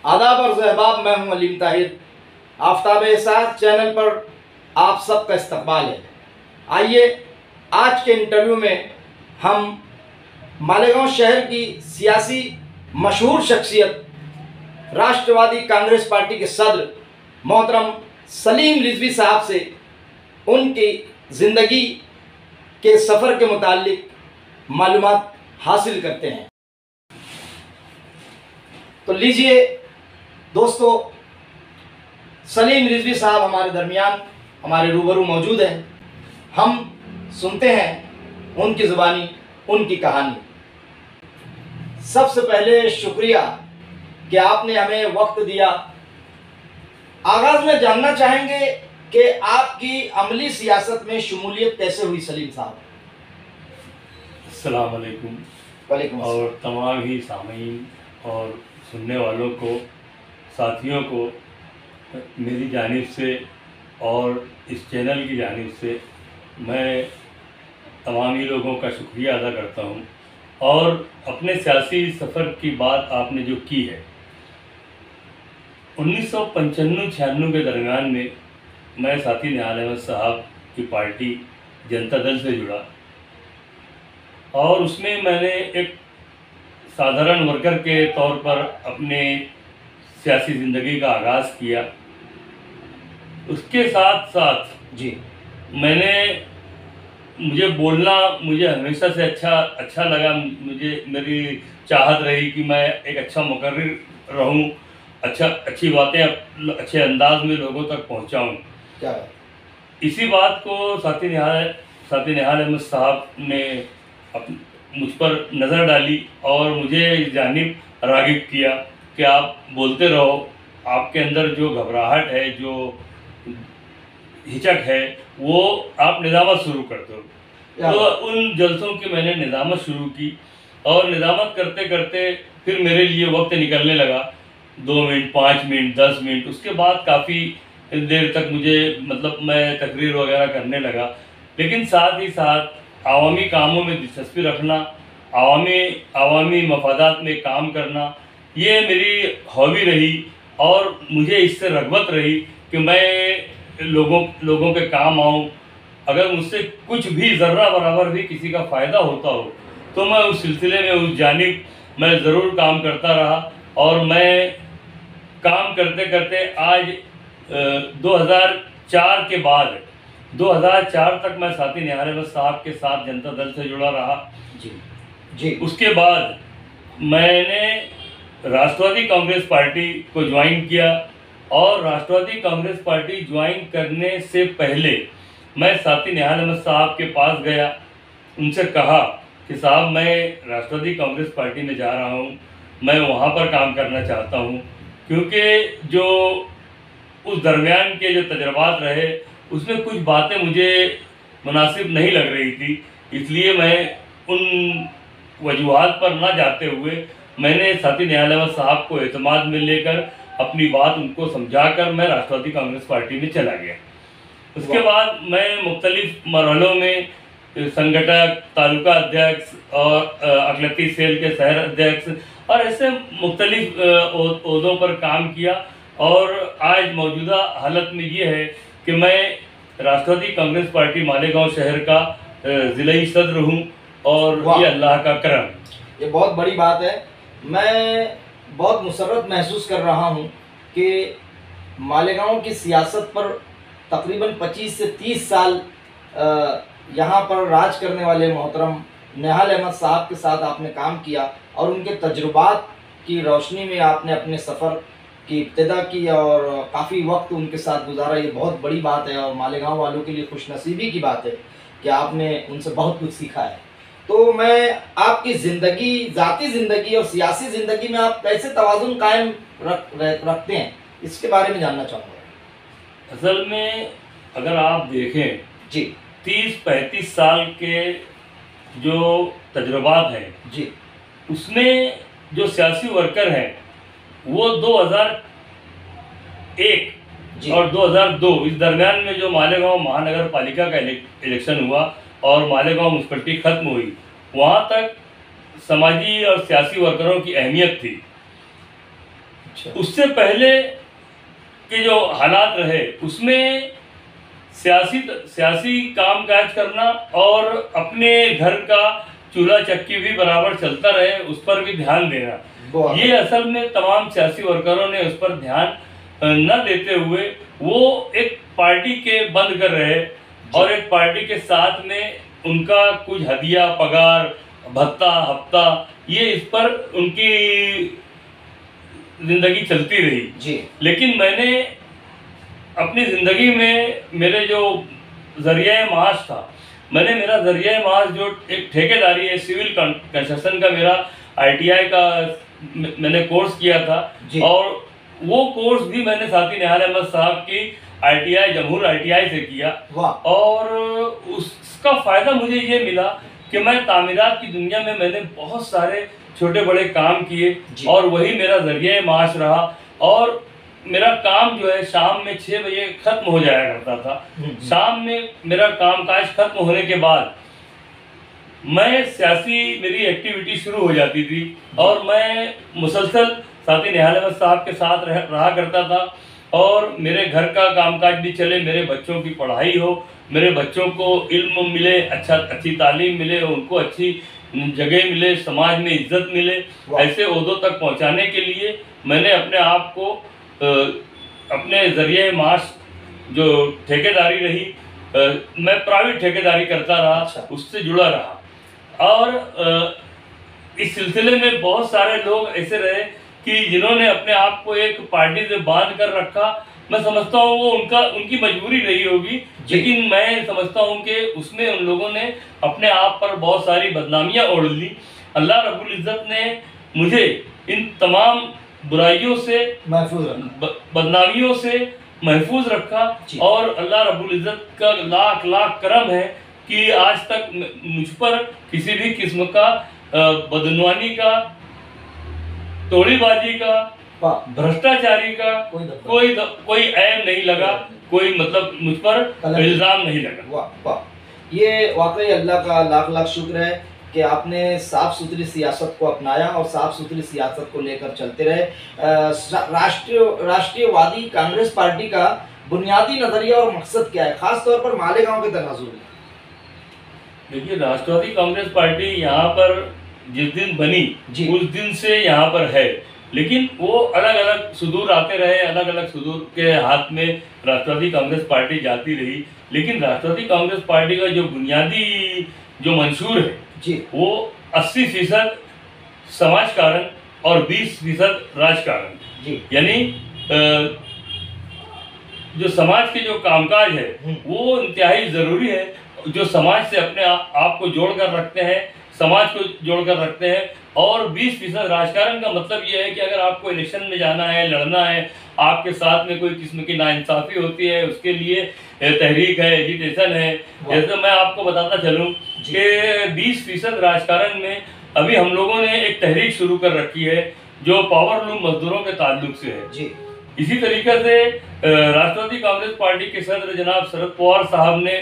आदाब और सहबाब, मैं हूं अलीम ताहिर। आफ्ताब एहसास चैनल पर आप सबका इस्तकबाल है। आइए आज के इंटरव्यू में हम मालेगांव शहर की सियासी मशहूर शख्सियत, राष्ट्रवादी कांग्रेस पार्टी के सदर मोहतरम सलीम रिजवी साहब से उनकी ज़िंदगी के सफ़र के मुताल्लिक मालूमात हासिल करते हैं। तो लीजिए दोस्तों, सलीम रिजवी साहब हमारे दरमियान, हमारे रूबरू मौजूद हैं। हम सुनते हैं उनकी ज़ुबानी उनकी कहानी। सबसे पहले शुक्रिया कि आपने हमें वक्त दिया। आगाज़ में जानना चाहेंगे कि आपकी अमली सियासत में शमूलियत कैसे हुई सलीम साहब? अस्सलाम वालेकुम। वालेकुम अस्सलाम। और तमाम ही सामीन और सुनने वालों को, साथियों को मेरी जानिब से और इस चैनल की जानिब से मैं तमाम ही लोगों का शुक्रिया अदा करता हूँ। और अपने सियासी सफ़र की बात आपने जो की है, 1995-96 के दरमियान में मैं साथी निहाल अहमद साहब की पार्टी जनता दल से जुड़ा और उसमें मैंने एक साधारण वर्कर के तौर पर अपने सियासी ज़िंदगी का आगाज़ किया। उसके साथ साथ जी, मुझे बोलना मुझे हमेशा से अच्छा लगा। मुझे मेरी चाहत रही कि मैं एक अच्छा मुकर्रिर रहूं, अच्छी बातें अच्छे अंदाज में लोगों तक पहुंचाऊं। क्या इसी बात को साथी निहाल अहमद साहब ने मुझ पर नज़र डाली और मुझे इस जानिब राग़िब किया कि आप बोलते रहो, आपके अंदर जो घबराहट है, जो हिचक है, वो आप निज़ामत शुरू कर दो। तो उन जलसों की मैंने निज़ामत शुरू की और निज़ामत करते करते फिर मेरे लिए वक्त निकलने लगा, 2 मिनट, 5 मिनट, 10 मिनट। उसके बाद काफ़ी देर तक मैं तकरीर वगैरह करने लगा। लेकिन साथ ही साथ आवामी कामों में दिलचस्पी रखना, आवामी मफादात में काम करना, ये मेरी हॉबी रही और मुझे इससे रग़बत रही कि मैं लोगों के काम आऊँ। अगर मुझसे कुछ भी ज़र्रा बराबर भी किसी का फ़ायदा होता हो तो मैं उस सिलसिले में, उस जानिब मैं ज़रूर काम करता रहा। और मैं काम करते करते आज 2004 के बाद 2004 तक मैं साथी निहाल अहमद साहब के साथ जनता दल से जुड़ा रहा। जी। उसके बाद मैंने राष्ट्रवादी कांग्रेस पार्टी को ज्वाइन किया और राष्ट्रवादी कांग्रेस पार्टी ज्वाइन करने से पहले मैं साथी निहाल अहमद साहब के पास गया। उनसे कहा कि साहब, मैं राष्ट्रवादी कांग्रेस पार्टी में जा रहा हूँ, मैं वहाँ पर काम करना चाहता हूँ, क्योंकि जो उस दरमियान के जो तजर्बात रहे उसमें कुछ बातें मुझे मुनासिब नहीं लग रही थी। इसलिए मैं उन वजूहात पर ना जाते हुए मैंने साथी निहाल अहमद साहब को एतमाद में लेकर अपनी बात उनको समझाकर मैं राष्ट्रवादी कांग्रेस पार्टी में चला गया। उसके बाद मैं मुख्तलिफ मरहलों में संगठक, तालुका अध्यक्ष और अकलती सेल के शहर अध्यक्ष और ऐसे मुख्तलिफ ओहदों पर काम किया। और आज मौजूदा हालत में ये है कि मैं राष्ट्रवादी कांग्रेस पार्टी मालेगांव शहर का ज़िलाई सदर हूँ और ये अल्लाह का करम। ये बहुत बड़ी बात है। मैं बहुत मुसर्रत महसूस कर रहा हूँ कि मालेगांव की सियासत पर तकरीबन 25 से 30 साल यहाँ पर राज करने वाले मोहतरम निहाल अहमद साहब के साथ आपने काम किया और उनके तजुर्बात की रोशनी में आपने अपने सफ़र की इब्तिदा की और काफ़ी वक्त उनके साथ गुजारा। ये बहुत बड़ी बात है और मालेगांव वालों के लिए खुशनसीबी की बात है कि आपने उनसे बहुत कुछ सीखा है। तो मैं आपकी ज़िंदगी, ज़ाती ज़िंदगी और सियासी ज़िंदगी में आप कैसे तवाज़ुन कायम रखते हैं, इसके बारे में जानना चाहूँगा। असल में अगर आप देखें जी, 30-35 साल के जो तजुर्बात हैं जी, उसमें जो सियासी वर्कर हैं वो 2001 और 2002 इस दरमियान में जो मालेगांव महानगर पालिका का इलेक्शन हुआ और मालेगांव म्यूनसिपलिटी ख़त्म हुई, वहाँ तक समाजी और सियासी वर्करों की अहमियत थी। अच्छा। उससे पहले के जो हालात रहे उसमें सियासी कामकाज करना और अपने घर का चूल्हा चक्की भी बराबर चलता रहे उस पर भी ध्यान देना, ये असल में तमाम सियासी वर्करों ने उस पर ध्यान न देते हुए वो एक पार्टी के बंद कर रहे और एक पार्टी के साथ में उनका कुछ हदिया, पगार, भत्ता, हफ्ता, ये इस पर उनकी जिंदगी चलती रही जी। लेकिन मैंने अपनी ज़िंदगी में मेरे जो ज़रिया माश था, मैंने मेरा ज़रिया माश जो एक ठेकेदारी है, सिविल कंस्ट्रक्शन का मेरा ITI का मैंने कोर्स किया था और वो कोर्स भी मैंने साथी निहाल अहमद साहब की ITI जमहूर ITI से किया और उसका फ़ायदा मुझे ये मिला कि मैं तामीरात की दुनिया में मैंने बहुत सारे छोटे बड़े काम किए और वही मेरा ज़रिया माश रहा और मेरा काम जो है शाम में 6 बजे खत्म हो जाया करता था। शाम में मेरा कामकाज खत्म होने के बाद मैं सियासी मेरी एक्टिविटी शुरू हो जाती थी और मैं मुसलसल साथी निहाल अहमद साहब के साथ रहा करता था और मेरे घर का कामकाज भी चले, मेरे बच्चों की पढ़ाई हो, मेरे बच्चों को इल्म मिले, अच्छी तालीम मिले, उनको अच्छी जगह मिले, समाज में इज्जत मिले, ऐसे ओहदों तक पहुंचाने के लिए मैंने अपने आप को अपने ज़रिए माश जो ठेकेदारी रही, मैं प्राइवेट ठेकेदारी करता रहा, उससे जुड़ा रहा और इस सिलसिले में बहुत सारे लोग ऐसे रहे कि जिन्होंने अपने आप को एक पार्टी से बांध कर रखा। मैं समझता हूँ वो उनकी मजबूरी रही होगी, लेकिन मैं समझता हूँ कि उसमें उन लोगों ने अपने आप पर बहुत सारी बदनामियाँ ओढ़ ली। अल्लाह रब्बुल इज़्ज़त ने मुझे इन तमाम बुराइयों से, बदनामियों से महफूज रखा और अल्लाह रब्बुल इज़्ज़त का लाख लाख करम है कि आज तक मुझ पर किसी भी किस्म का बदनवानी का, तोड़ीबाजी का, भ्रष्टाचारी का कोई ऐब नहीं लगा, कोई मतलब मुझ पर इल्ज़ाम नहीं लगा। ये वाकई अल्लाह का लाख लाख शुक्र है कि आपने साफ सुथरी सियासत को अपनाया और साफ सुथरी सियासत को लेकर चलते रहे। राष्ट्रीयवादी कांग्रेस पार्टी का बुनियादी नजरिया और मकसद क्या है, खास तौर पर मालेगांव के तनाजुर में? देखिए, राष्ट्रवादी कांग्रेस पार्टी यहाँ पर जिस दिन बनी उस दिन से यहाँ पर है, लेकिन वो अलग अलग सुदूर आते रहे, अलग अलग सुदूर के हाथ में राष्ट्रवादी कांग्रेस पार्टी जाती रही, लेकिन राष्ट्रवादी कांग्रेस पार्टी का जो बुनियादी जो मंशूर है वो 80% समाज कारण और 20% राजकारण, यानी जो समाज के जो कामकाज है वो इंतहाई ज़रूरी है, जो समाज से अपने आप को जोड़ कर रखते हैं, समाज को जोड़ कर रखते हैं। और 20% राजकारण का मतलब ये है कि अगर आपको इलेक्शन में जाना है, लड़ना है, आपके साथ में कोई किस्म की नाइंसाफ़ी होती है, उसके लिए तहरीक है, एजिटेशन है। जैसे मैं आपको बताता चलूँ कि 20% राजकारण में अभी हम लोगों ने एक तहरीक शुरू कर रखी है जो पावर लूम मजदूरों के ताल्लुक से है। इसी तरीके से राष्ट्रवादी कांग्रेस पार्टी के सदर जनाब शरद पवार साहब ने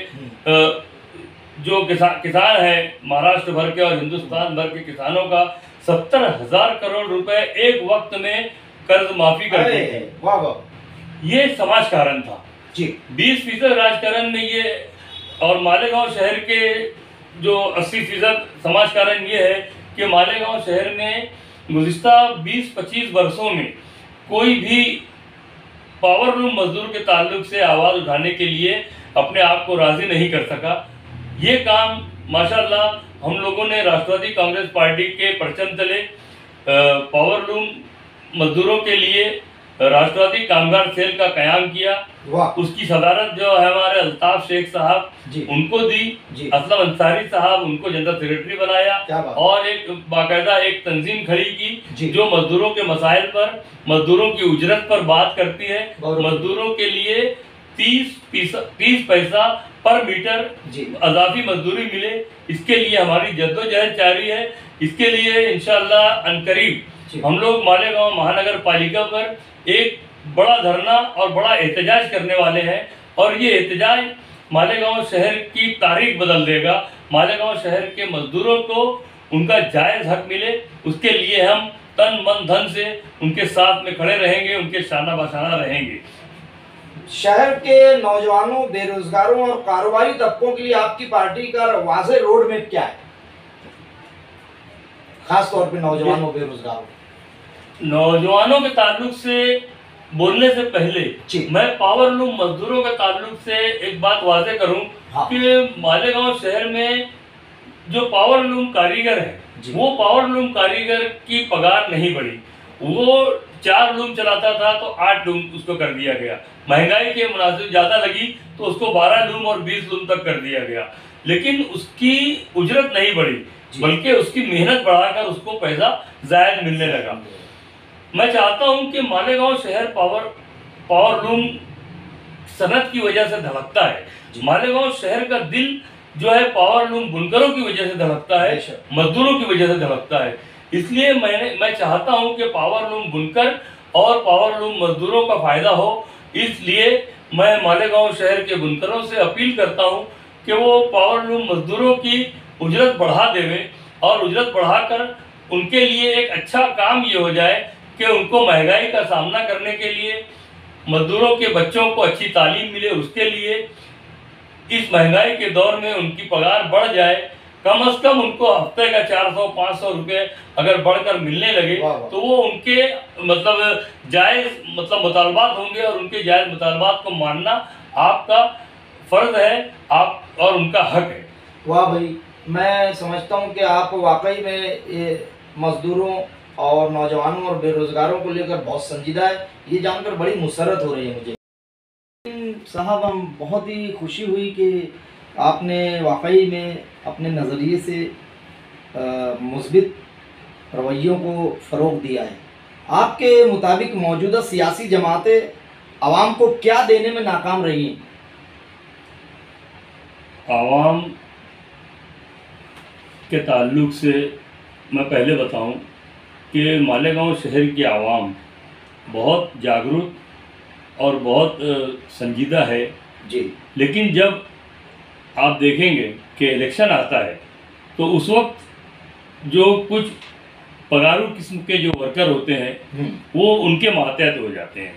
जो किसान है महाराष्ट्र भर के और हिंदुस्तान भर के किसानों का 70,000 करोड़ रुपए एक वक्त में कर्ज माफी कर दी है। ये समाज कारण था। 20% राजकारण में ये और मालेगांव शहर के जो 80% समाज कारण ये है कि मालेगांव शहर में गुज़िश्ता 20-25 वर्षों में कोई भी पावर लूम मजदूर के ताल्लुक से आवाज़ उठाने के लिए अपने आप को राजी नहीं कर सका। ये काम माशाल्लाह हम लोगों ने राष्ट्रवादी कांग्रेस पार्टी के परचम तले पावर लूम मजदूरों के लिए राष्ट्रवादी कामगार सेल का कयाम किया। उसकी सदारत जो है हमारे अल्ताफ शेख साहब उनको दी, असलम अंसारी साहब उनको जनरल सेक्रेटरी बनाया और एक बाकायदा एक तंजीम खड़ी की जो मजदूरों के मसाइल पर, मजदूरों की उजरत पर बात करती है। मजदूरों के लिए 30 पैसा पर मीटर अजाफी मजदूरी मिले, इसके लिए हमारी जद्दोजहद जारी है। इसके लिए इंशाअल्लाह अनकरीब हम लोग मालेगांव महानगर पालिका पर एक बड़ा धरना और बड़ा एहतजाज करने वाले हैं और ये एहतजाज मालेगांव शहर की तारीख बदल देगा। मालेगांव शहर के मजदूरों को उनका जायज़ हक मिले, उसके लिए हम तन मन धन से उनके साथ में खड़े रहेंगे, उनके शाना बशाना रहेंगे। शहर के नौजवानों, बेरोजगारों और कारोबारी तबकों के लिए आपकी पार्टी का वाज़ेह रोड मैप क्या है, खास तौर पे नौजवानों बेरोजगारों? नौजवानों के ताल्लुक से बोलने से पहले जी। मैं पावर लूम मजदूरों के ताल्लुक से एक बात वाज़ेह करूं हाँ। कि मालेगांव शहर में जो पावर लूम कारीगर है, जी। वो पावर लूम कारीगर की पगार नहीं बढ़ी। वो 4 लूम चलाता था तो 8 लूम उसको कर दिया गया। महंगाई के मुनासिब ज़्यादा लगी तो उसको 12 लूम और 20 लूम तक कर दिया गया, लेकिन उसकी उजरत नहीं बढ़ी, बल्कि उसकी मेहनत बढ़ाकर उसको पैसा ज़ायद मिलने लगा। मैं चाहता हूं कि मालेगांव शहर पावर लूम सनत की वजह से धड़कता है। मालेगांव शहर का दिल जो है पावर लूम बुनकरों की वजह से धड़कता है, मजदूरों की वजह से धड़कता है। इसलिए मैं चाहता हूं कि पावर लूम बुनकर और पावर लूम मजदूरों का फायदा हो। इसलिए मैं मालेगांव शहर के बुनकरों से अपील करता हूं कि वो पावर लूम मजदूरों की उजरत बढ़ा देवे, और उजरत बढ़ाकर उनके लिए एक अच्छा काम ये हो जाए कि उनको महंगाई का सामना करने के लिए, मजदूरों के बच्चों को अच्छी तालीम मिले, उसके लिए इस महंगाई के दौर में उनकी पगार बढ़ जाए। कम से कम उनको हफ्ते का 400-500 रुपये अगर बढ़कर मिलने लगे तो वो उनके मतलब जायज़ मतलब मुतालबात होंगे, और उनके जायज़ मुतालबात को मानना आपका फ़र्ज़ है, आप और उनका हक है। वाह भाई, मैं समझता हूं कि आप वाकई में ये मजदूरों और नौजवानों और बेरोजगारों को लेकर बहुत संजीदा है। ये जानकर बड़ी मुसर्रत हो रही है मुझे। साहब, हम बहुत ही खुशी हुई कि आपने वाकई में अपने नज़रिए से मुस्बित रवैयों को फ़रोग़ दिया है। आपके मुताबिक मौजूदा सियासी जमातें आवाम को क्या देने में नाकाम रही हैं? आवाम के ताल्लुक से मैं पहले बताऊं कि मालेगांव शहर की आवाम बहुत जागरूक और बहुत संजीदा है जी। लेकिन जब आप देखेंगे कि इलेक्शन आता है तो उस वक्त जो कुछ पगारू किस्म के जो वर्कर होते हैं वो उनके मातहत हो जाते हैं।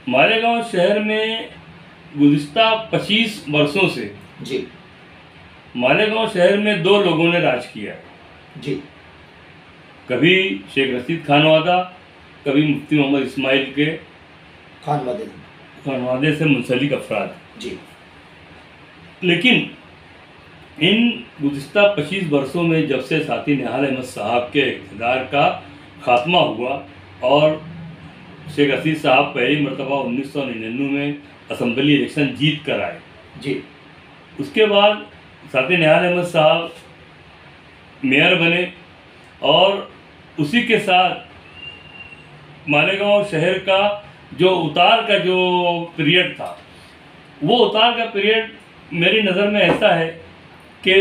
मालेगांव शहर में गुज़िश्ता 25 वर्षों से जी मालेगांव शहर में 2 लोगों ने राज किया जी। कभी शेख रशीद खानवादा, कभी मुफ्ती मोहम्मद इस्माइल के खानवादे से मुंसलिक अफराद जी। लेकिन इन गुज़िश्ता 25 वर्षों में जब से साथी निहाल अहमद साहब के इक़्तिदार का खात्मा हुआ और शेख रशीद साहब पहली मरतबा 1999 में असम्बली इलेक्शन जीत कर आए जी, उसके बाद साथी निहाल अहमद साहब मेयर बने और उसी के साथ मालेगांव शहर का जो उतार का जो पीरियड था, वो उतार का पीरियड मेरी नज़र में ऐसा है कि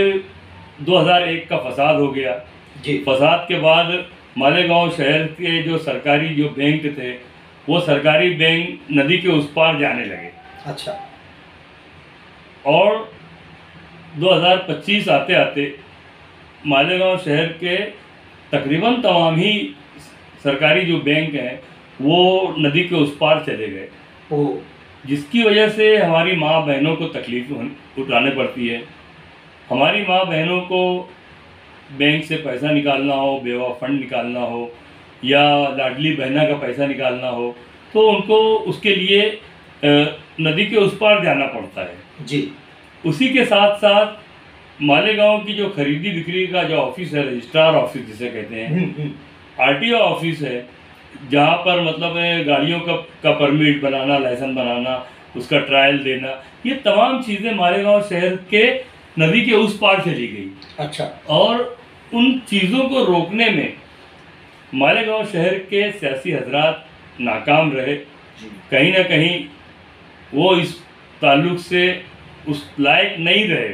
2001 का फसाद हो गया जी। फसाद के बाद मालेगांव शहर के जो सरकारी जो बैंक थे वो सरकारी बैंक नदी के उस पार जाने लगे। अच्छा। और 2025 आते आते मालेगांव शहर के तकरीबन तमाम ही सरकारी जो बैंक हैं वो नदी के उस पार चले गए, जिसकी वजह से हमारी माँ बहनों को तकलीफ उठाने पड़ती है। हमारी माँ बहनों को बैंक से पैसा निकालना हो, बेवा फंड निकालना हो या लाडली बहना का पैसा निकालना हो तो उनको उसके लिए नदी के उस पार जाना पड़ता है जी। उसी के साथ साथ मालेगांव की जो खरीदी बिक्री का जो ऑफिस है, रजिस्ट्रार ऑफिस जिसे कहते हैं, आरटीओ ऑफिस है, जहाँ पर मतलब गाड़ियों का परमिट बनाना, लाइसेंस बनाना, उसका ट्रायल देना, ये तमाम चीज़ें मालेगांव शहर के नदी के उस पार चली गई। अच्छा। और उन चीज़ों को रोकने में मालेगांव शहर के सियासी हजरात नाकाम रहे। कहीं ना कहीं वो इस ताल्लुक से उस लायक नहीं रहे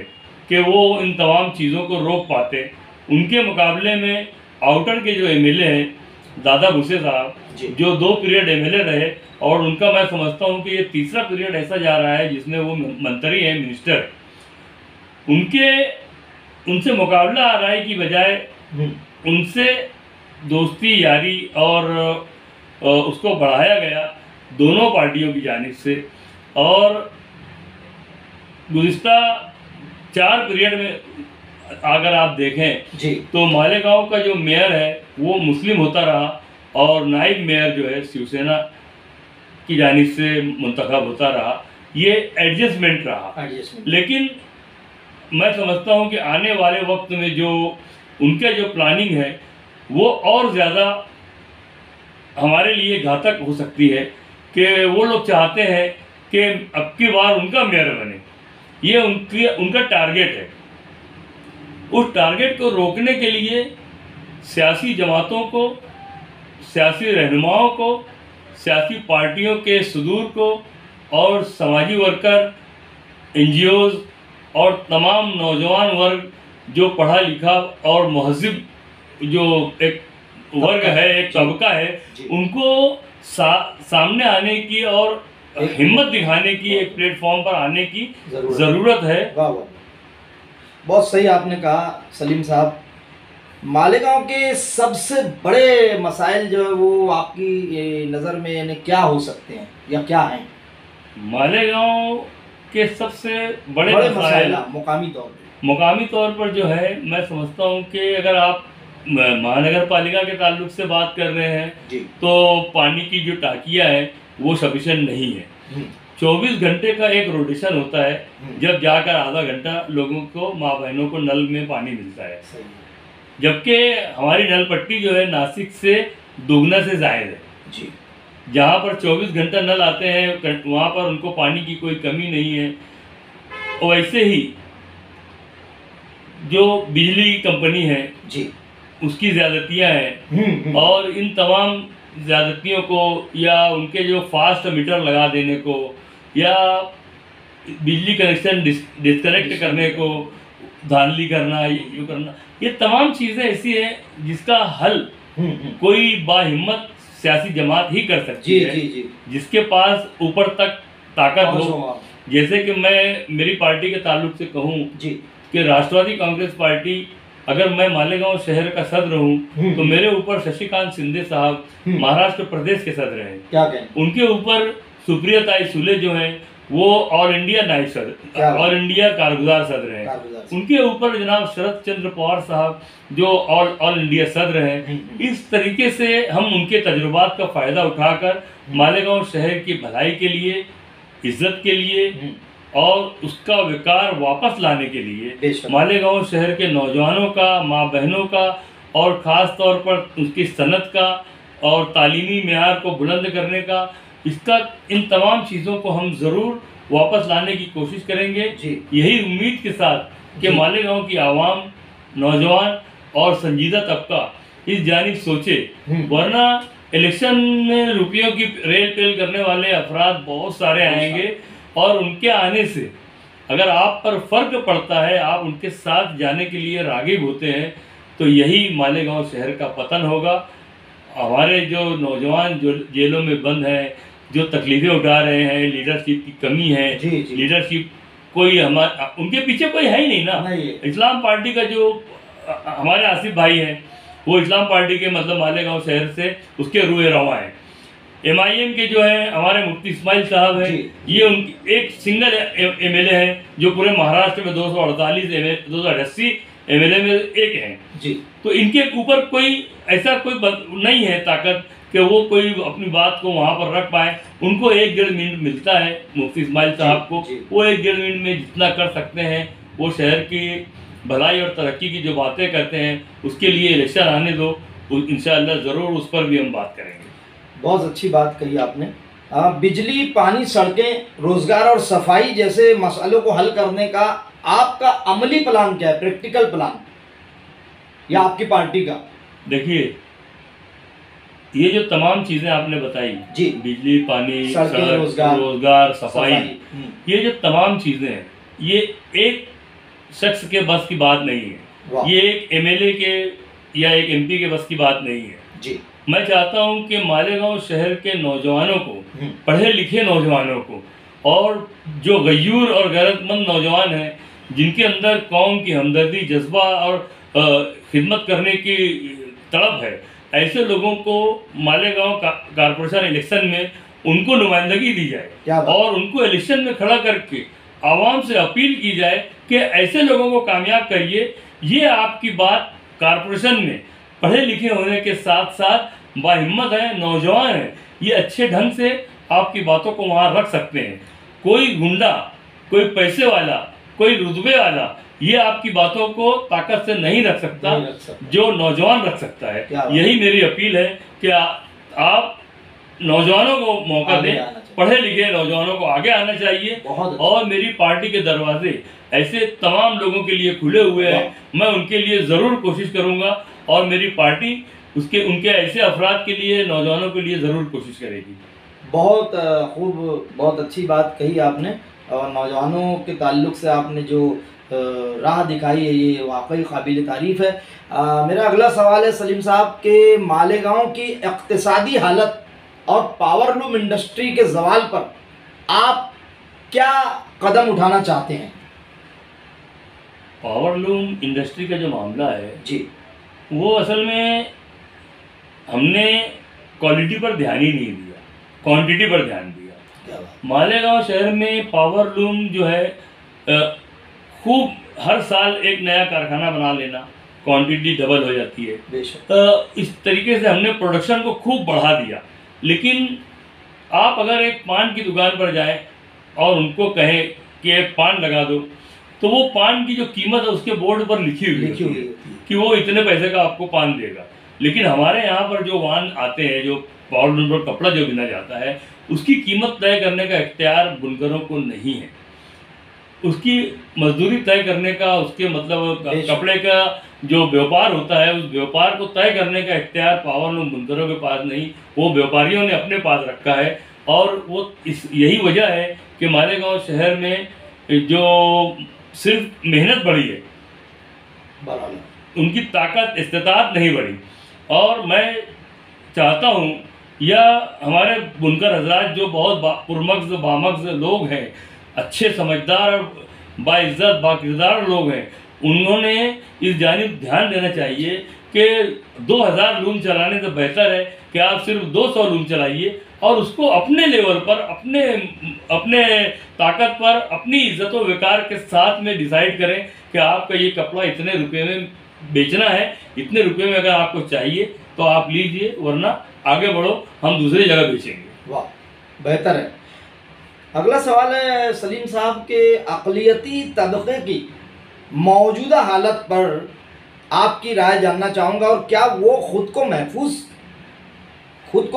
कि वो इन तमाम चीज़ों को रोक पाते। उनके मुकाबले में आउटर के जो एमएलए हैं दादा भूसे साहब, जो 2 पीरियड एमएलए रहे, और उनका मैं समझता हूँ कि ये तीसरा पीरियड ऐसा जा रहा है जिसमें वो मंत्री हैं, मिनिस्टर, उनसे मुकाबला आ रहा है की बजाय उनसे दोस्ती यारी और उसको बढ़ाया गया दोनों पार्टियों की जानिब से। और गुज़िस्ता 4 पीरियड में अगर आप देखें जी तो मालेगांव का जो मेयर है वो मुस्लिम होता रहा और नायब मेयर जो है शिवसेना की जानिब से मुंतखब होता रहा। ये एडजस्टमेंट रहा। एडजस्टमेंट। लेकिन मैं समझता हूँ कि आने वाले वक्त में जो उनके जो प्लानिंग है वो और ज़्यादा हमारे लिए घातक हो सकती है कि वो लोग चाहते हैं कि अब की बार उनका मेयर बने। ये उनका टारगेट है। उस टारगेट को रोकने के लिए सियासी जमातों को, सियासी रहनुमाओं को, सियासी पार्टियों के सदूर को और समाजी वर्कर, NGOs और तमाम नौजवान वर्ग जो पढ़ा लिखा और महज़िब जो एक वर्ग है, एक तबका है, उनको सामने आने की और हिम्मत दिखाने की एक प्लेटफॉर्म पर आने की ज़रूरत है। वाह वाह, बहुत सही आपने कहा सलीम साहब। मालेगांव के सबसे बड़े मसाइल जो है वो आपकी नज़र में यानी क्या हो सकते हैं या क्या हैं? मालेगांव के सबसे बड़े मसाइल मुकामी तौर पर जो है, मैं समझता हूँ कि अगर आप महानगर पालिका के ताल्लुक से बात कर रहे हैं तो पानी की जो टाकियाँ है वो सफिशिएंट नहीं है। 24 घंटे का एक रोटेशन होता है, जब जाकर आधा घंटा लोगों को, माँ बहनों को नल में पानी मिलता है। जबकि हमारी नल पट्टी जो है नासिक से दोगुना से ज़ायद है जी। जहाँ पर 24 घंटा नल आते हैं वहाँ पर उनको पानी की कोई कमी नहीं है। वैसे ही जो बिजली कंपनी है जी, उसकी ज़्यादतियाँ हैं और इन तमाम ज़्यादतियों को या उनके जो फास्ट मीटर लगा देने को या बिजली कनेक्शन डिस्कनेक्ट करने को, धांधली करना, ये करना, ये तमाम चीज़ें ऐसी हैं जिसका हल कोई बाहिम्मत सियासी जमात ही कर सकती है जी। जिसके पास ऊपर तक ताकत हो। जैसे कि मैं मेरी पार्टी के ताल्लुक से कहूँ कि राष्ट्रवादी कांग्रेस पार्टी, अगर मैं मालेगांव शहर का सदर हूँ तो मेरे ऊपर शशिकांत शिंदे साहब महाराष्ट्र प्रदेश के सदर हैं। क्या कहें? उनके ऊपर सुप्रियाताई सुले जो हैं वो ऑल इंडिया नायब सदर, ऑल इंडिया कारगुजार सदर हैं। उनके ऊपर जनाब शरद चंद्र पवार साहब जो ऑल इंडिया सदर हैं। इस तरीके से हम उनके तजुर्बात का फ़ायदा उठाकर मालेगांव शहर की भलाई के लिए, इज्जत के लिए और उसका विकार वापस लाने के लिए मालेगांव शहर के नौजवानों का, माँ बहनों का और ख़ास तौर पर उसकी सनत का और तालीमी मेयार को बुलंद करने का, इसका, इन तमाम चीज़ों को हम ज़रूर वापस लाने की कोशिश करेंगे। यही उम्मीद के साथ कि मालेगांव की आवाम, नौजवान और संजीदा तबका इस जानिब सोचे, वरना इलेक्शन में रुपयों की रेल पेल करने वाले अफराद बहुत सारे आएंगे और उनके आने से अगर आप पर फ़र्क पड़ता है, आप उनके साथ जाने के लिए राग़िब होते हैं, तो यही मालेगांव शहर का पतन होगा। हमारे जो नौजवान जो जेलों में बंद हैं, जो तकलीफ़ें उठा रहे हैं, लीडरशिप की कमी है, लीडरशिप कोई उनके पीछे कोई है ही नहीं ना। इस्लाम पार्टी का जो हमारे आसिफ भाई हैं वो इस्लाम पार्टी के मतलब मालेगांव शहर से उसके रूए रवा हैं। MIM के जो है हमारे मुफ्ती इस्माइल साहब हैं, ये उनकी एक सिंगल MLA हैं जो पूरे महाराष्ट्र में 280 MLA में एक हैं जी। तो इनके ऊपर कोई ऐसा कोई नहीं है ताकत कि वो कोई अपनी बात को वहाँ पर रख पाए। उनको 1-1.5 मिनट मिलता है मुफ्ती इस्माइल साहब को, वो 1-1.5 मिनट में जितना कर सकते हैं वो शहर की भलाई और तरक्की की जो बातें करते हैं उसके लिए इलेक्शन आने दो, इंशाअल्लाह ज़रूर उस पर भी हम बात करेंगे। बहुत अच्छी बात कही आपने। बिजली, पानी, सड़कें, रोजगार और सफाई जैसे मसलों को हल करने का आपका अमली प्लान क्या है, प्रैक्टिकल प्लान, या आपकी पार्टी का? देखिए, ये जो तमाम चीज़ें आपने बताई जी, बिजली, पानी, सड़क, रोजगार, सफाई, ये जो तमाम चीज़ें हैं ये एक शख्स के बस की बात नहीं है, ये एक MLA के या एक MP के बस की बात नहीं है जी। मैं चाहता हूं कि मालेगांव शहर के नौजवानों को, पढ़े लिखे नौजवानों को और जो गयूर और गैरतमंद नौजवान हैं जिनके अंदर कौम की हमदर्दी, जज्बा और खिदमत करने की तड़प है, ऐसे लोगों को मालेगांव कारपोरेशन इलेक्शन में उनको नुमाइंदगी दी जाए और उनको इलेक्शन में खड़ा करके आवाम से अपील की जाए कि ऐसे लोगों को कामयाब करिए। ये आपकी बात कारपोरेशन में पढ़े लिखे होने के साथ साथ बाहिम्मत हैं, नौजवान हैं, ये अच्छे ढंग से आपकी बातों को वहाँ रख सकते हैं। कोई गुंडा, कोई पैसे वाला, कोई रुतबे वाला ये आपकी बातों को ताकत से नहीं रख सकता, जो नौजवान रख सकता है। यही मेरी अपील है कि आप नौजवानों को मौका दें, पढ़े लिखे नौजवानों को आगे आना चाहिए और मेरी पार्टी के दरवाजे ऐसे तमाम लोगों के लिए खुले हुए हैं। मैं उनके लिए ज़रूर कोशिश करूंगा और मेरी पार्टी उनके ऐसे अफराद के लिए, नौजवानों के लिए ज़रूर कोशिश करेगी। बहुत खूब, बहुत अच्छी बात कही आपने और नौजवानों के ताल्लुक़ से आपने जो राह दिखाई है ये वाकई काबिल तारीफ़ है। मेरा अगला सवाल है सलीम साहब के मालेगांव की इक़्तिसादी हालत और पावरलूम इंडस्ट्री के ज़वाल पर आप क्या कदम उठाना चाहते हैं? पावरलूम इंडस्ट्री का जो मामला है जी, वो असल में हमने क्वालिटी पर ध्यान ही नहीं दिया, क्वांटिटी पर ध्यान दिया। मालेगांव शहर में पावरलूम जो है खूब हर साल एक नया कारखाना बना लेना, क्वांटिटी डबल हो जाती है। इस तरीके से हमने प्रोडक्शन को खूब बढ़ा दिया। लेकिन आप अगर एक पान की दुकान पर जाएं और उनको कहें कि एक पान लगा दो, तो वो पान की जो कीमत है उसके बोर्ड पर लिखी हुई है कि वो इतने पैसे का आपको पान देगा। लेकिन हमारे यहाँ पर जो वाहन आते हैं, जो पावरलूम पर कपड़ा जो बिना जाता है, उसकी कीमत तय करने का इख्तियार बुनकरों को नहीं है। उसकी मजदूरी तय करने का, उसके मतलब कपड़े का जो व्यापार होता है, उस व्यापार को तय करने का इख्तियार पावरलूम बुनकरों के पास नहीं, वो व्यापारियों ने अपने पास रखा है। और वो यही वजह है कि मालेगांव शहर में जो सिर्फ मेहनत बढ़ी है, उनकी ताकत इस्तेताअत नहीं बढ़ी। और मैं चाहता हूँ या हमारे बुनकर हजरात जो बहुत पुरमग़्ज़ बामग़्ज़ लोग हैं, अच्छे समझदार और बाइज़्ज़त बाकिरदार लोग हैं, उन्होंने इस जानिब ध्यान देना चाहिए कि 2000 लूम चलाने से बेहतर है कि आप सिर्फ 200 लूम चलाइए और उसको अपने लेवल पर, अपने ताकत पर, अपनी इज़्ज़त व वक़ार के साथ में डिसाइड करें कि आपका ये कपड़ा इतने रुपये में बेचना है, इतने रुपये में अगर आपको चाहिए तो आप लीजिए, वरना आगे बढ़ो, हम दूसरी जगह बेचेंगे। वाह, बेहतर है। अगला सवाल है सलीम साहब के अक़लियती तबक़े की मौजूदा हालत पर आपकी राय जानना चाहूँगा और क्या वो खुद को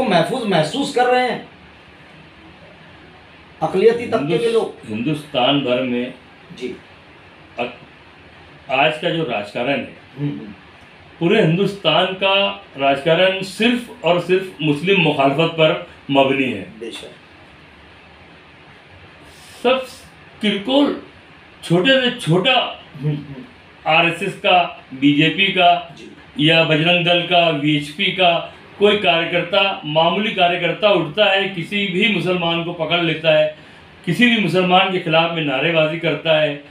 महफूज महसूस कर रहे हैं अक़लियती तबक़े के लोग? हिंदुस्तान भर में जी आज का जो राजकारण है, पूरे हिंदुस्तान का राजकारण सिर्फ और सिर्फ मुस्लिम मुखालफत पर मबनी है। बेशक सब किरकोल, छोटे से छोटा आरएसएस का, बीजेपी का या बजरंग दल का, वीएचपी का कोई कार्यकर्ता, मामूली कार्यकर्ता उठता है, किसी भी मुसलमान को पकड़ लेता है, किसी भी मुसलमान के खिलाफ में नारेबाजी करता है।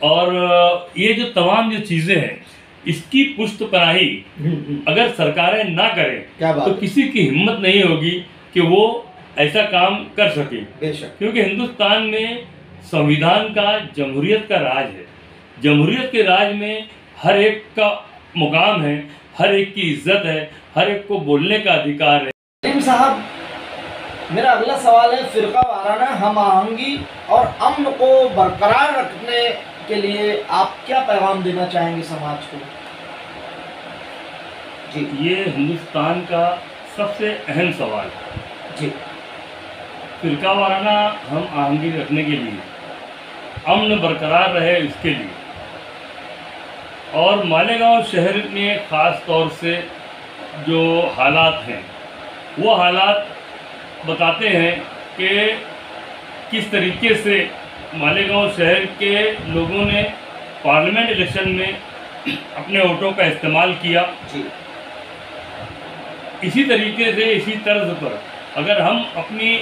और ये जो तमाम जो चीज़ें हैं, इसकी पुष्ट पनाही अगर सरकारें ना करें तो किसी की हिम्मत नहीं होगी कि वो ऐसा काम कर सके। क्योंकि हिंदुस्तान में संविधान का, जमहूरियत का राज है। जमहूरियत के राज में हर एक का मुकाम है, हर एक की इज्जत है, हर एक को बोलने का अधिकार है। सलीम साहब, मेरा अगला सवाल है फ़िरका वाराना हम आहंगी और अमन को बरकरार रखने के लिए आप क्या पैगाम देना चाहेंगे समाज को? जी, ये हिंदुस्तान का सबसे अहम सवाल है। जी, फ़िरका वाराना हम आहंगी रखने के लिए, अमन बरकरार रहे इसके लिए, और मालेगांव शहर में ख़ास तौर से जो हालात हैं, वो हालात बताते हैं कि किस तरीके से मालेगांव शहर के लोगों ने पार्लियामेंट इलेक्शन में अपने वोटों का इस्तेमाल किया। इसी तरीके से, इसी तर्ज पर अगर हम अपनी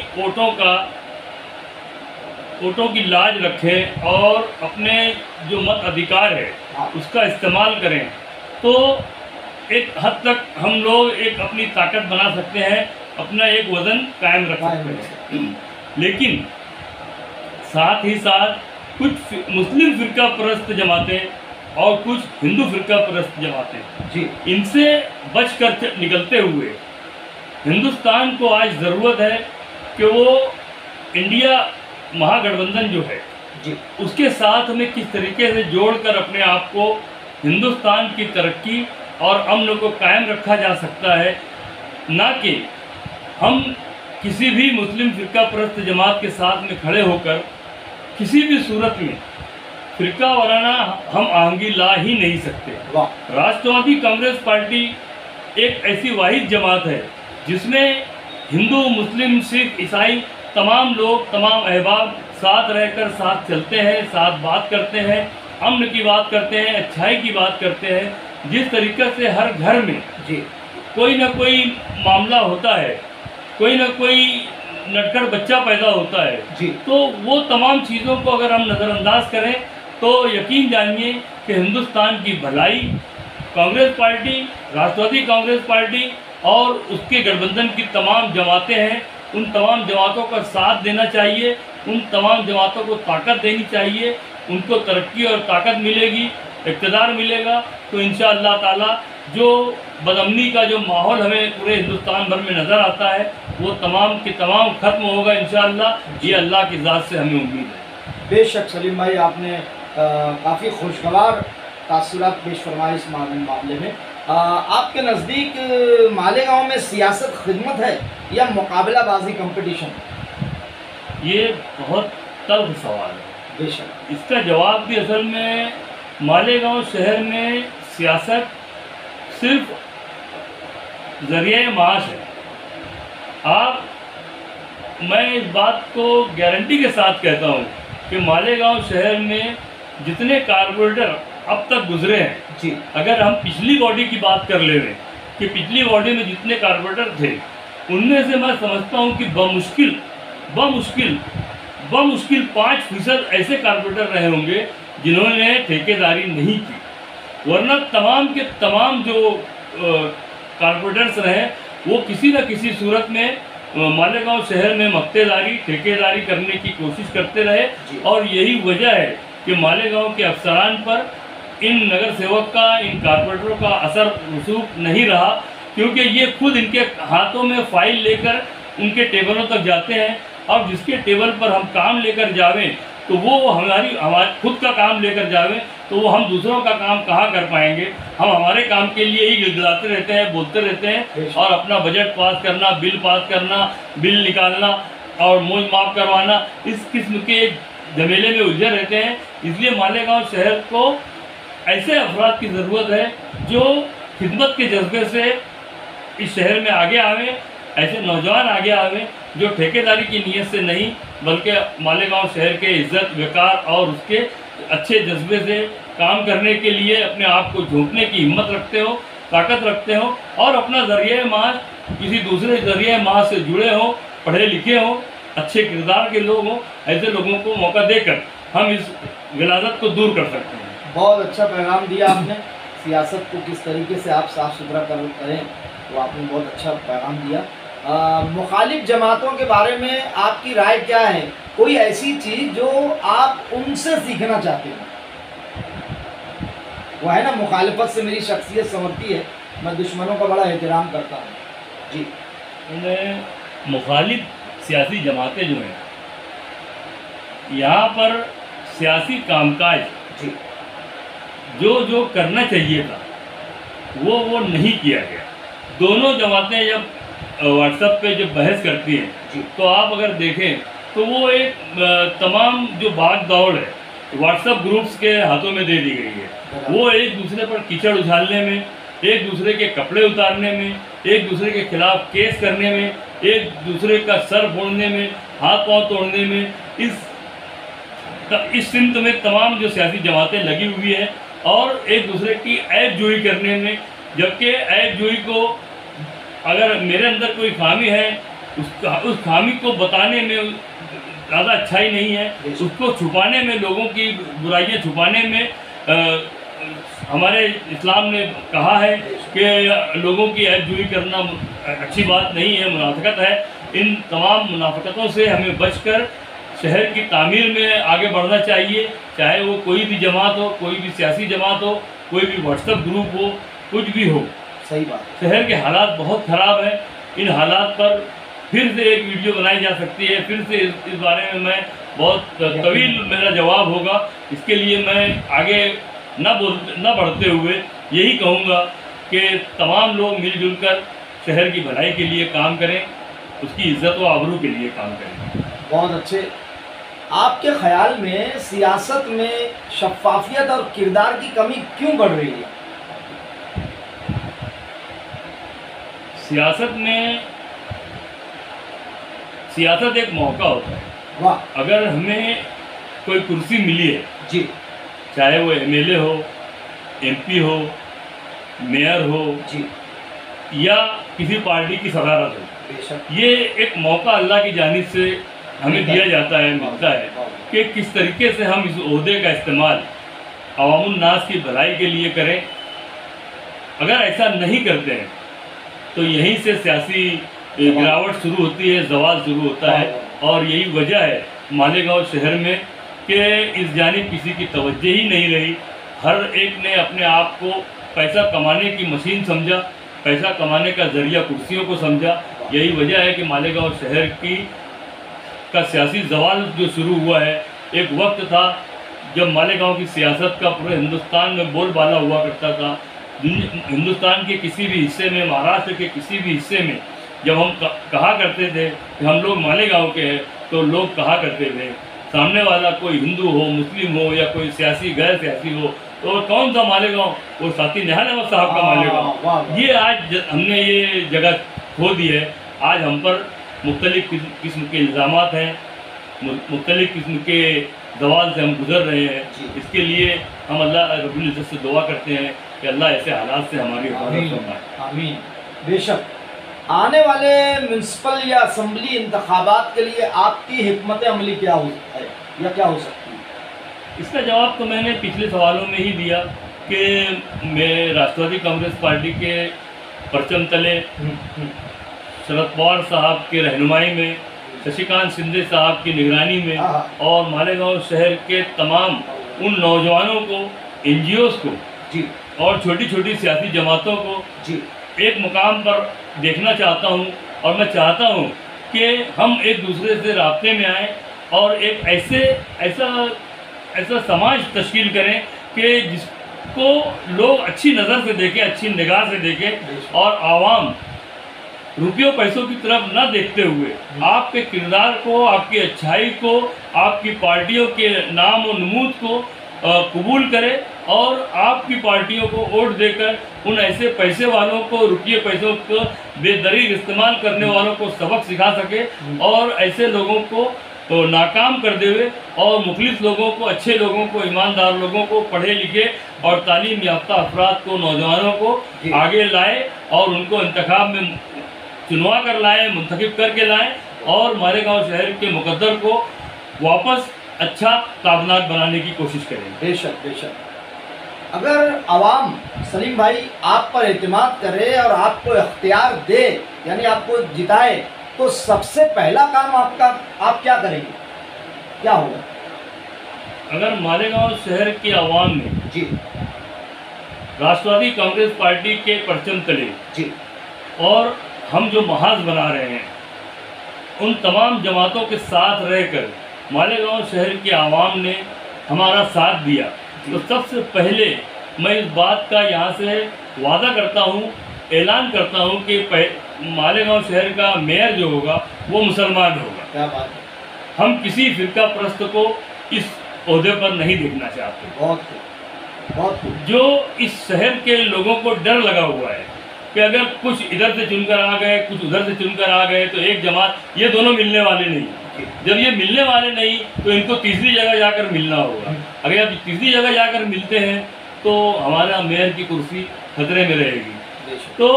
वोटों की लाज रखें और अपने जो मत अधिकार है उसका इस्तेमाल करें, तो एक हद तक हम लोग एक अपनी ताकत बना सकते हैं, अपना एक वजन कायम रख सकते हैं। लेकिन साथ ही साथ कुछ मुस्लिम फ़िरका परस्त जमातें और कुछ हिंदू फ़िरका परस्त जमातें जी, इनसे बचकर निकलते हुए हिंदुस्तान को आज ज़रूरत है कि वो इंडिया महागठबंधन जो है जी, उसके साथ में किस तरीके से जोड़कर अपने आप को हिंदुस्तान की तरक्की और अमन को कायम रखा जा सकता है, ना कि हम किसी भी मुस्लिम फ़िरका परस्त जमात के साथ में खड़े होकर किसी भी सूरत में फ़िरका वाराना हम आहंगी ला ही नहीं सकते। वाह, राष्ट्रवादी कांग्रेस पार्टी एक ऐसी वाहिद जमात है जिसमें हिंदू, मुस्लिम, सिख, ईसाई तमाम लोग, तमाम अहबाब साथ रहकर साथ चलते हैं, साथ बात करते हैं, अमन की बात करते हैं, अच्छाई की बात करते हैं। जिस तरीके से हर घर में जी, कोई ना कोई मामला होता है, कोई ना कोई नटखट बच्चा पैदा होता है जी, तो वो तमाम चीज़ों को अगर हम नज़रअंदाज करें तो यकीन जानिए कि हिंदुस्तान की भलाई कांग्रेस पार्टी, राष्ट्रवादी कांग्रेस पार्टी और उसके गठबंधन की तमाम जमातें हैं, उन तमाम जमातों का साथ देना चाहिए, उन तमाम जमातों को ताकत देनी चाहिए। उनको तरक्की और ताकत मिलेगी, इक़्तिदार मिलेगा तो इंशाअल्लाह ताला जो बदअमनी का जो माहौल हमें पूरे हिंदुस्तान भर में नज़र आता है वो तमाम के तमाम ख़त्म होगा इंशाअल्लाह। ये अल्लाह की ज़ात से हमें उम्मीद है। बेशक सलीम भाई, आपने काफ़ी खुशगवार तासुरात पेश फरमाए इस मामले में। आपके नज़दीक मालेगांव में सियासत खिदमत है या मुकाबलाबाजी कंपटीशन? ये बहुत तल्ख सवाल है। बेशक, इसका जवाब भी असल में मालेगांव शहर में सियासत सिर्फ ज़रिए माश है। मैं इस बात को गारंटी के साथ कहता हूँ कि मालेगांव शहर में जितने कारपोरेटर अब तक गुजरे हैं जी, अगर हम पिछली बॉडी की बात कर ले रहे कि पिछली बॉडी में जितने कारपोरेटर थे उनमें से मैं समझता हूँ कि बमुश्किल 5% ऐसे कारपोरेटर रहे होंगे जिन्होंने ठेकेदारी नहीं की, वरना तमाम के तमाम जो कारपोरेटर्स रहे वो किसी न किसी सूरत में मालेगांव शहर में मक्तेदारी, ठेकेदारी करने की कोशिश करते रहे। और यही वजह है कि मालेगांव के अफसरान पर इन नगर सेवक का, इन कारपोरेटरों का असर रसूख नहीं रहा, क्योंकि ये खुद इनके हाथों में फाइल लेकर उनके टेबलों तक जाते हैं। अब जिसके टेबल पर हम काम लेकर जावें तो वो हमारे खुद का काम लेकर जावें तो वो हम दूसरों का काम कहाँ कर पाएंगे। हम हमारे काम के लिए ही गिड़गिड़ाते रहते हैं, बोलते रहते हैं और अपना बजट पास करना, बिल पास करना, बिल निकालना और मौज माफ करवाना, इस किस्म के झमेले में उलझे रहते हैं। इसलिए मालेगांव शहर को ऐसे अफराद की ज़रूरत है जो खिदमत के जज्बे से इस शहर में आगे आवें, ऐसे नौजवान आगे आवें जो ठेकेदारी की नीयत से नहीं बल्कि मालेगांव शहर के इज्जत, वक़ार और उसके अच्छे जज्बे से काम करने के लिए अपने आप को झोंकने की हिम्मत रखते हो, ताकत रखते हो और अपना ज़रिए माश किसी दूसरे ज़रिए माश से जुड़े हों, पढ़े लिखे हों, अच्छे किरदार के लोग हों। ऐसे लोगों को मौका देकर हम इस गलाजत को दूर कर सकते हैं। बहुत अच्छा पैगाम दिया आपने। सियासत को किस तरीके से आप साफ़ सुथरा करें तो आपने बहुत अच्छा पैगाम दिया। मुखालिफ जमातों के बारे में आपकी राय क्या है? कोई ऐसी चीज़ जो आप उनसे सीखना चाहते हैं? वो है ना, मुखालिफत से मेरी शख्सियत संवरती है, मैं दुश्मनों का बड़ा एहतराम करता हूँ। जी, उन्हें मुखालिफ सियासी जमातें जो हैं यहाँ पर सियासी कामकाज जी, जो करना चाहिए था वो नहीं किया गया। दोनों जमातें जब व्हाट्सएप पे जब बहस करती हैं तो आप अगर देखें तो वो एक तमाम जो भाग दौड़ है व्हाट्सएप ग्रुप्स के हाथों में दे दी गई है। वो एक दूसरे पर कीचड़ उछालने में, एक दूसरे के कपड़े उतारने में, एक दूसरे के खिलाफ केस करने में, एक दूसरे का सर फोड़ने में, हाथ पांव तोड़ने में, इस सिमत में तमाम जो सियासी जमातें लगी हुई हैं और एक दूसरे की ऐब जोई करने में। जबकि ऐब जोई को अगर मेरे अंदर कोई खामी है उस खामी को बताने में ज़्यादा अच्छाई नहीं है, उसको छुपाने में, लोगों की बुराइयां छुपाने में हमारे इस्लाम ने कहा है कि लोगों की ऐबजुई करना अच्छी बात नहीं है, मुनाफिकत है। इन तमाम मुनाफिकतों से हमें बचकर शहर की तामीर में आगे बढ़ना चाहिए, चाहे वो कोई भी जमात हो, कोई भी सियासी जमात हो, कोई भी व्हाट्सएप ग्रुप हो, कुछ भी हो। सही बात। शहर के हालात बहुत ख़राब हैं। इन हालात पर फिर से एक वीडियो बनाई जा सकती है, फिर से इस बारे में मैं बहुत तवील मेरा जवाब होगा। इसके लिए मैं आगे न बढ़ते हुए यही कहूँगा कि तमाम लोग मिलजुल कर शहर की भलाई के लिए काम करें, उसकी इज्जत व आबरू के लिए काम करें। बहुत अच्छे। आपके ख्याल में सियासत में शफाफियत और किरदार की कमी क्यों बढ़ रही है? सियासत एक मौका होता है। वाह। अगर हमें कोई कुर्सी मिली है जी, चाहे वो एमएलए हो, एमपी हो, मेयर हो जी, या किसी पार्टी की सदारत हो, बेशक, ये एक मौका अल्लाह की जानिब से हमें दिया जाता है, मिलता है कि किस तरीके से हम इस ओहदे का इस्तेमाल अवामुन नास की भलाई के लिए करें। अगर ऐसा नहीं करते हैं तो यहीं से सियासी गिरावट शुरू होती है, जवाल शुरू होता है। और यही वजह है मालेगांव शहर में कि इस जानिब किसी की तवज्जो ही नहीं रही। हर एक ने अपने आप को पैसा कमाने की मशीन समझा, पैसा कमाने का जरिया कुर्सियों को समझा। यही वजह है कि मालेगांव शहर का सियासी जवाल जो शुरू हुआ है। एक वक्त था जब मालेगांव की सियासत का पूरे हिंदुस्तान में बोलबाला हुआ करता था। हिंदुस्तान के किसी भी हिस्से में, महाराष्ट्र के किसी भी हिस्से में जब हम कहा करते थे कि हम लोग मालेगांव के हैं, तो लोग कहा करते थे सामने वाला कोई हिंदू हो, मुस्लिम हो या कोई सियासी गैर सियासी हो, तो कौन सा मालेगांव? वो साथी निहाल अहमद साहब का मालेगांव। ये आज हमने ये जगह खो दी है। आज हम पर मुख्तलिफ किस्म के इल्ज़ामात हैं, मुख्तलिफ किस्म के दवाल से हम गुजर रहे हैं। इसके लिए हम अल्लाह रब्बुल इज़्ज़त से दुआ करते हैं कि अल्लाह ऐसे हालात से हमारी हिफाजत फरमाए। आमीन। बेशक। आने वाले म्यूनसिपल या असम्बली इंतखाबात के लिए आपकी हिकमत अमली क्या हो है या क्या हो सकती है? इसका जवाब तो मैंने पिछले सवालों में ही दिया कि मैं राष्ट्रवादी कांग्रेस पार्टी के परचम तले शरद पवार साहब की रहनुमाई में, शशिकांत शिंदे साहब की निगरानी में और मालेगांव शहर के तमाम उन नौजवानों को, एनजीओज़ को जी और छोटी छोटी सियासी जमातों को जी एक मुकाम पर देखना चाहता हूं। और मैं चाहता हूं कि हम एक दूसरे से राब्ते में आएँ और एक ऐसा समाज तश्कील करें कि जिसको लोग अच्छी नज़र से देखें, अच्छी निगाह से देखें और आवाम रुपयों पैसों की तरफ न देखते हुए आपके किरदार को, आपकी अच्छाई को, आपकी पार्टियों के नाम और नमूद को कबूल करे और आपकी पार्टियों को वोट देकर उन ऐसे पैसे वालों को, रुपये पैसों को बेदरीग इस्तेमाल करने वालों को सबक सिखा सके और ऐसे लोगों को तो नाकाम कर देवे और मुखलिस लोगों को, अच्छे लोगों को, ईमानदार लोगों को, पढ़े लिखे और तालीम याफ्ता अफराद को, नौजवानों को आगे लाए और उनको इंतखाब में चुनवा कर लाए, मुंतखब करके लाएँ और मालेगांव शहर के मुकद्दर को वापस अच्छा ताबनाक बनाने की कोशिश करें। बेशक बेशक। अगर आवाम सलीम भाई आप पर एतमाद करे और आपको इख्तियार दे, यानी आपको जिताए, तो सबसे पहला काम आप क्या करेंगे, क्या होगा? अगर मालेगांव शहर के आवाम ने जी राष्ट्रवादी कांग्रेस पार्टी के परचम तले जी और हम जो महाज बना रहे हैं उन तमाम जमातों के साथ रहकर मालेगांव शहर के आवाम ने हमारा साथ दिया, तो सबसे पहले मैं इस बात का यहाँ से वादा करता हूँ, ऐलान करता हूँ कि मालेगांव शहर का मेयर जो होगा वो मुसलमान होगा। क्या बात है। हम किसी फिरका परस्त को इस ओहदे पर नहीं देखना चाहते। बहुत जो इस शहर के लोगों को डर लगा हुआ है कि अगर कुछ इधर से चुनकर आ गए, कुछ उधर से चुनकर आ गए तो एक जमात, ये दोनों मिलने वाले नहीं। जब ये मिलने वाले नहीं तो इनको तीसरी जगह जाकर मिलना होगा। अगर आप तीसरी जगह जाकर मिलते हैं तो हमारा मेयर की कुर्सी खतरे में रहेगी। तो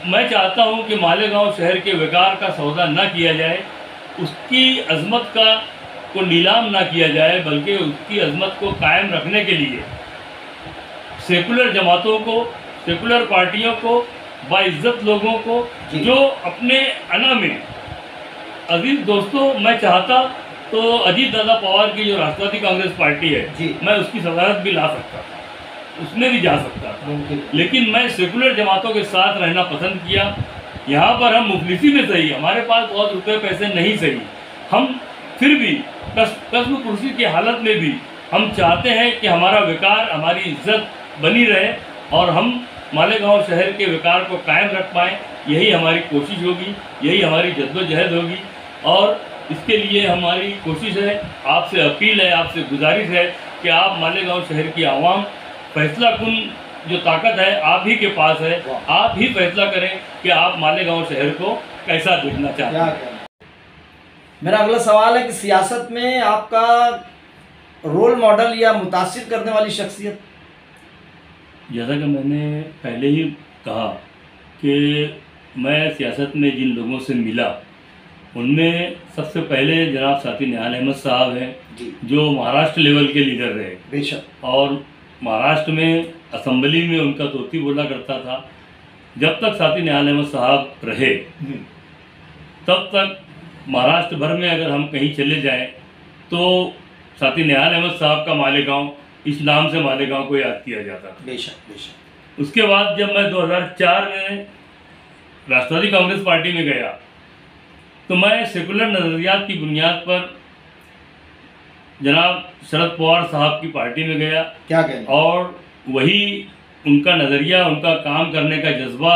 मैं चाहता हूं कि मालेगांव शहर के विकार का सौदा ना किया जाए, उसकी अजमत को नीलाम ना किया जाए, बल्कि उसकी अजमत को कायम रखने के लिए सेकुलर जमातों को, सेकुलर पार्टियों को, बाइज्जत लोगों को, जो अपने अना में, अजीज दोस्तों, मैं चाहता तो अजीत दादा पवार की जो राष्ट्रवादी कांग्रेस पार्टी है, मैं उसकी सदारत भी ला सकता था, उसमें भी जा सकता था, लेकिन मैं सेकुलर जमातों के साथ रहना पसंद किया। यहाँ पर हम मुफलिसी में सही, हमारे पास बहुत रुपए पैसे नहीं सही, हम फिर भी कस्म कुर्सी की हालत में भी हम चाहते हैं कि हमारा विकार, हमारी इज्जत बनी रहे और हम मालेगांव शहर के विकार को कायम रख पाएँ। यही हमारी कोशिश होगी, यही हमारी जद्दोजहद होगी और इसके लिए हमारी कोशिश है, आपसे अपील है, आपसे गुजारिश है कि आप मालेगांव शहर की आवाम, फैसला कुन जो ताकत है आप ही के पास है, आप ही फैसला करें कि आप मालेगांव शहर को कैसा देखना चाहते हैं। मेरा अगला सवाल है कि सियासत में आपका रोल मॉडल या मुतासिर करने वाली शख्सियत? जैसा कि मैंने पहले ही कहा कि मैं सियासत में जिन लोगों से मिला उनमें सबसे पहले जनाब साथी निहाल अहमद साहब हैं, जो महाराष्ट्र लेवल के लीडर रहे बेशक, और महाराष्ट्र में असेंबली में उनका तोती बोला करता था। जब तक साथी निहाल अहमद साहब रहे तब तक महाराष्ट्र भर में अगर हम कहीं चले जाएं तो साथी निहाल अहमद साहब का मालेगांव इस नाम से मालेगांव को याद किया जाता था। बेशक बेशक। उसके बाद जब मैं 2004 में राष्ट्रवादी कांग्रेस पार्टी में गया तो मैं सेकुलर नज़रियात की बुनियाद पर जनाब शरद पवार साहब की पार्टी में गया। क्या कहना? और वही उनका नज़रिया, उनका काम करने का जज्बा,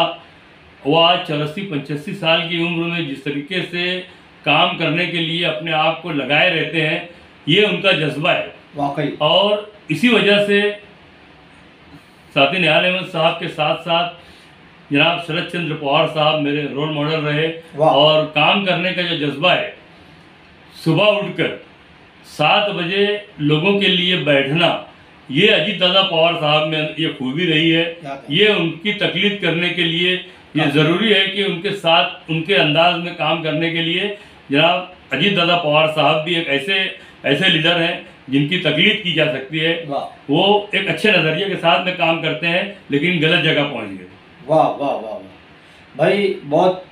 वो आज 84-85 साल की उम्र में जिस तरीके से काम करने के लिए अपने आप को लगाए रहते हैं, ये उनका जज्बा है वाकई। और इसी वजह से साथी निहाल अहमद साहब के साथ साथ जनाब शरद चंद्र पवार साहब मेरे रोल मॉडल रहे और काम करने का जो जज्बा है, सुबह उठकर 7 बजे लोगों के लिए बैठना, ये अजीत दादा पवार साहब में ये खूबी रही है। ये उनकी तकलीफ करने के लिए ये ज़रूरी है कि उनके साथ, उनके अंदाज में काम करने के लिए जनाब अजीत दादा पवार साहब भी एक ऐसे लीडर हैं जिनकी तकलीफ की जा सकती है। वो एक अच्छे नज़रिए के साथ में काम करते हैं लेकिन गलत जगह पहुंच गए। वाह वाह वाह वाह भाई, बहुत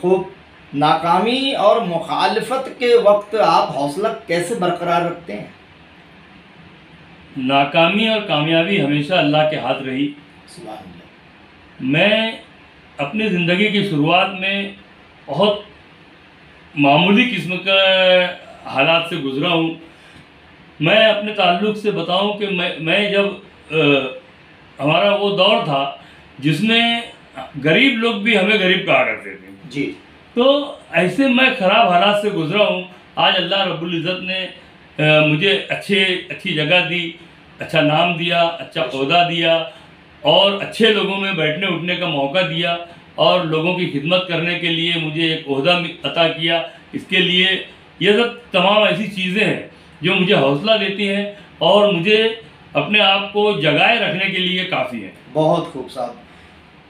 खूब। नाकामी और मुखालफत के वक्त आप हौसला कैसे बरकरार रखते हैं? नाकामी और कामयाबी हमेशा अल्लाह के हाथ रही। सुभान अल्लाह। मैं अपनी ज़िंदगी की शुरुआत में बहुत मामूली किस्म का हालात से गुज़रा हूँ। मैं अपने ताल्लुक़ से बताऊँ कि मैं जब हमारा वो दौर था जिसमें गरीब लोग भी हमें गरीब कहा करते थे जी, तो ऐसे मैं ख़राब हालात से गुज़रा हूँ। आज अल्लाह रब्बुल इज़्ज़त ने मुझे अच्छी जगह दी, अच्छा नाम दिया, अच्छा ओहदा दिया और अच्छे लोगों में बैठने उठने का मौका दिया और लोगों की खिदमत करने के लिए मुझे एक ओहदा अता किया। इसके लिए ये सब तमाम ऐसी चीज़ें हैं जो मुझे हौसला देती हैं और मुझे अपने आप को जगाए रखने के लिए काफ़ी है। बहुत खूब साहब।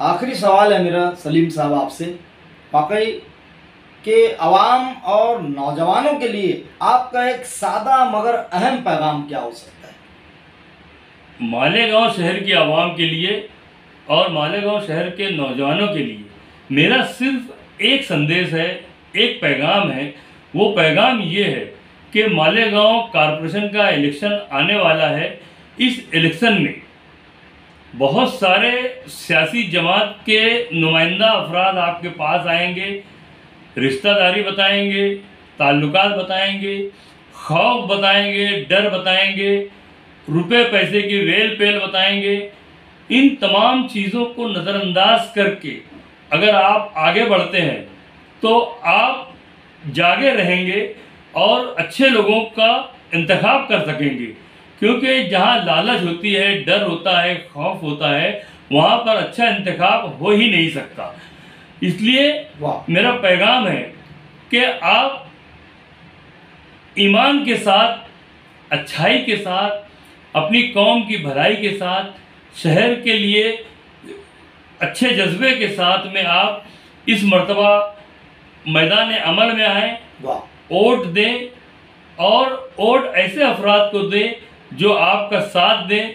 आखिरी सवाल है मेरा सलीम साहब आपसे, वाकई कि आवाम और नौजवानों के लिए आपका एक सादा मगर अहम पैगाम क्या हो सकता है? मालेगांव शहर की आवाम के लिए और मालेगांव शहर के नौजवानों के लिए मेरा सिर्फ एक संदेश है, एक पैगाम है। वो पैगाम ये है कि मालेगांव कॉरपोरेशन का इलेक्शन आने वाला है। इस इलेक्शन में बहुत सारे सियासी जमात के नुमाइंदा अफराद आपके पास आएंगे, रिश्तेदारी बताएंगे, ताल्लुकात बताएंगे, खौफ बताएंगे, डर बताएंगे, रुपए पैसे की रेल पेल बताएंगे। इन तमाम चीज़ों को नज़रअंदाज करके अगर आप आगे बढ़ते हैं तो आप जागे रहेंगे और अच्छे लोगों का इंतखाब कर सकेंगे, क्योंकि जहाँ लालच होती है, डर होता है, खौफ होता है, वहाँ पर अच्छा इंतखाब हो ही नहीं सकता। इसलिए मेरा पैगाम है कि आप ईमान के साथ, अच्छाई के साथ, अपनी कौम की भलाई के साथ, शहर के लिए अच्छे जज्बे के साथ में आप इस मर्तबा मैदान अमल में आएँ, वोट दें और वोट ऐसे अफराद को दें जो आपका साथ दें,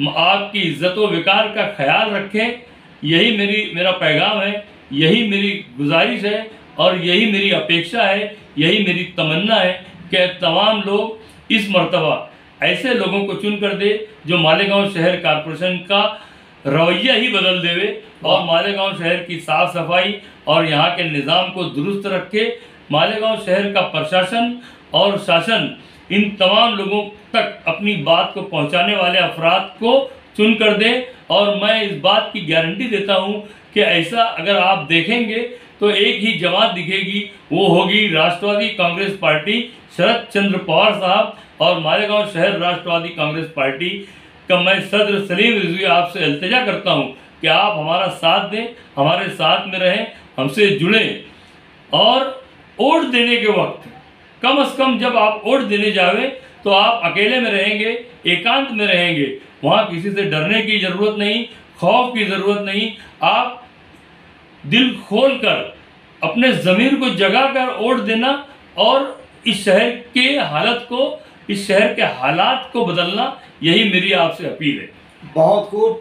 आपकी इज्जत व विकार का ख्याल रखें। यही मेरा पैगाम है, यही मेरी गुजारिश है और यही मेरी अपेक्षा है, यही मेरी तमन्ना है कि तमाम लोग इस मर्तबा ऐसे लोगों को चुन कर दे जो मालेगांव शहर कॉरपोरेशन का रवैया ही बदल देवे और मालेगांव शहर की साफ सफाई और यहाँ के निज़ाम को दुरुस्त रखे। मालेगांव शहर का प्रशासन और शासन इन तमाम लोगों तक अपनी बात को पहुँचाने वाले अफराद को चुन कर दे। और मैं इस बात की गारंटी देता हूँ कि ऐसा अगर आप देखेंगे तो एक ही जमात दिखेगी, वो होगी राष्ट्रवादी कांग्रेस पार्टी शरद चंद्र पवार साहब और मालेगांव शहर राष्ट्रवादी कांग्रेस पार्टी का। मैं सदर सलीम रिजवी आपसे इल्तिजा करता हूँ कि आप हमारा साथ दें, हमारे साथ में रहें, हमसे जुड़ें और वोट देने के वक्त कम से कम जब आप वोट देने जावें तो आप अकेले में रहेंगे, एकांत में रहेंगे। वहाँ किसी से डरने की ज़रूरत नहीं, खौफ की ज़रूरत नहीं। आप दिल खोल कर अपने ज़मीर को जगा कर वोट देना और इस शहर के हालत को, इस शहर के हालात को बदलना, यही मेरी आपसे अपील है। बहुत खूब।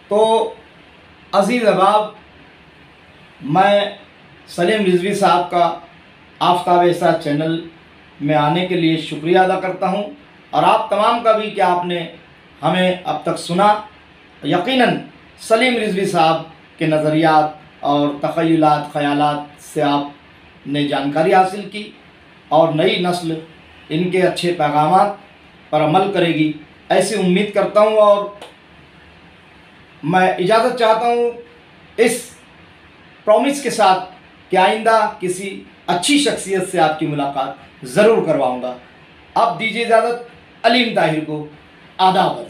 तो अजीज़ अहबाब, मैं सलीम रिजवी साहब का आफ्ताब एहसास चैनल में आने के लिए शुक्रिया अदा करता हूं और आप तमाम का भी कि आपने हमें अब तक सुना। यकीनन सलीम रिजवी साहब के नज़रियात और तख़य्युलात ख़यालात से आपने जानकारी हासिल की और नई नस्ल इनके अच्छे पैगामात पर अमल करेगी, ऐसी उम्मीद करता हूं। और मैं इजाज़त चाहता हूं इस प्रॉमिस के साथ कि आइंदा किसी अच्छी शख्सियत से आपकी मुलाकात ज़रूर करवाऊंगा। अब दीजिए इजाज़त। अलीम ताहिर को आदाब।